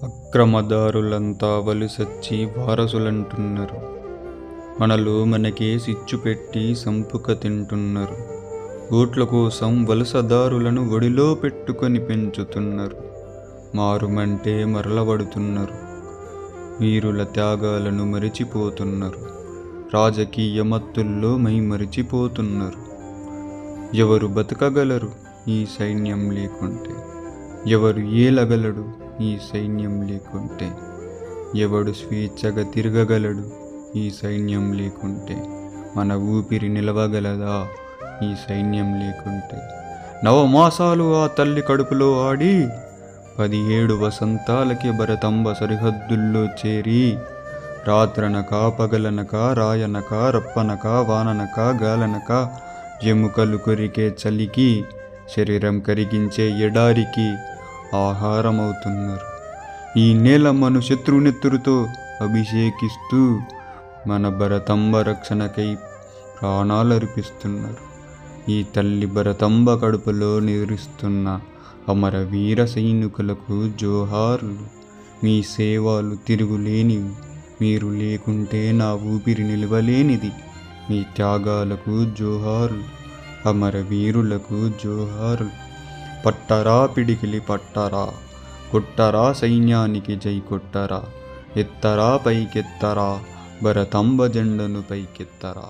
అక్రమదారులంతా వలుసొచ్చి వారసులంటున్నారు. మనలో మనకే సిచ్చు పెట్టి సంపుక తింటున్నారు. ఓట్ల కోసం వలసదారులను ఒడిలో పెట్టుకొని పెంచుతున్నారు. మారుమంటే మరలబడుతున్నారు. వీరుల త్యాగాలను మరిచిపోతున్నారు. రాజకీయ మత్తుల్లో మరిచిపోతున్నారు. ఎవరు బతకగలరు ఈ సైన్యం లేకుంటే? ఎవరు ఏలగలడు ఈ సైన్యం లేకుంటే? ఎవడు స్వేచ్ఛగా తిరగగలడు ఈ సైన్యం లేకుంటే? మన ఊపిరి నిలవగలదా ఈ సైన్యం లేకుంటే? నవమాసాలు ఆ తల్లి కడుపులో ఆడి 17 వసంతాలకి భరతంబ సరిహద్దుల్లో చేరి రాత్రనక పగలనక రాయనక రప్పనక వాననక గాలనక ఎముకలు కొరికే చలికి శరీరం కరిగించే ఎడారికి ఆహారమవుతున్నారు. ఈ నేల మను శత్రునెత్తురుతో అభిషేకిస్తూ మన భరతంబ రక్షణకై ప్రాణాలర్పిస్తున్నారు. ఈ తల్లి భరతంబ కడుపులో నిద్రిస్తున్న అమర వీర సైనికులకు జోహార్లు. మీ సేవలు తిరుగులేనివి. మీరు లేకుంటే నా ఊపిరి నిలవలేనిది. మీ త్యాగాలకు జోహార్లు. అమర వీరులకు జోహార్లు. పట్టరా పిడికిలి పట్టరా, కొట్టరా సైన్యానికి జై కొట్టరా, ఎత్తరా పైకెత్తరా, భరతంబ జెండను పైకెత్తరా.